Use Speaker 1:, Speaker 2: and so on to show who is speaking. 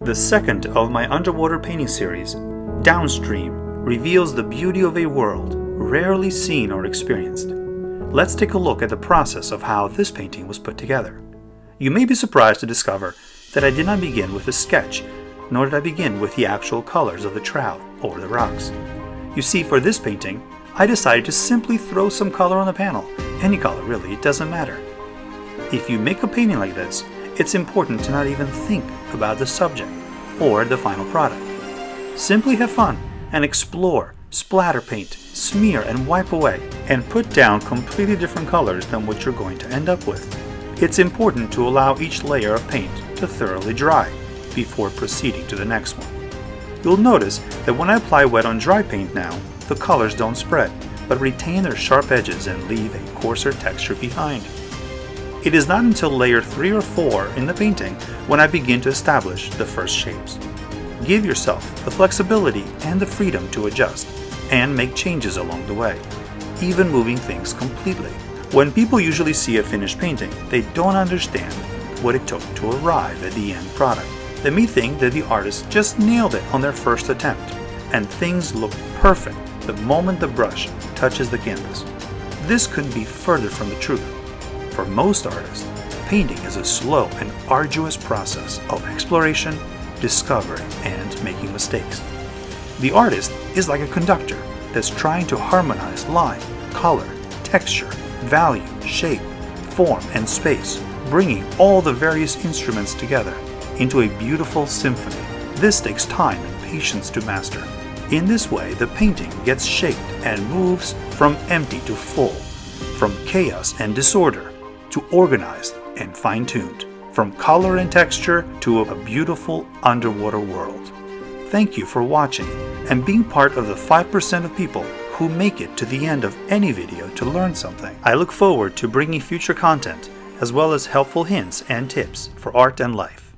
Speaker 1: The second of my underwater painting series, Downstream, reveals the beauty of a world rarely seen or experienced. Let's take a look at the process of how this painting was put together. You may be surprised to discover that I did not begin with a sketch, nor did I begin with the actual colors of the trout or the rocks. You see, for this painting, I decided to simply throw some color on the panel. Any color, really, it doesn't matter. If you make a painting like this, it's important to not even think about the subject or the final product. Simply have fun and explore, splatter paint, smear and wipe away, and put down completely different colors than what you're going to end up with. It's important to allow each layer of paint to thoroughly dry before proceeding to the next one. You'll notice that when I apply wet on dry paint now, the colors don't spread, but retain their sharp edges and leave a coarser texture behind. It is not until layer 3 or 4 in the painting when I begin to establish the first shapes. Give yourself the flexibility and the freedom to adjust and make changes along the way, even moving things completely. When people usually see a finished painting, they don't understand what it took to arrive at the end product. They may think that the artist just nailed it on their first attempt, and things look perfect the moment the brush touches the canvas. This couldn't be further from the truth. For most artists, painting is a slow and arduous process of exploration, discovery, and making mistakes. The artist is like a conductor that's trying to harmonize line, color, texture, value, shape, form, and space, bringing all the various instruments together into a beautiful symphony. This takes time and patience to master. In this way, the painting gets shaped and moves from empty to full, from chaos and disorder to organized and fine-tuned, from color and texture to a beautiful underwater world. Thank you for watching and being part of the 5% of people who make it to the end of any video to learn something. I look forward to bringing future content as well as helpful hints and tips for art and life.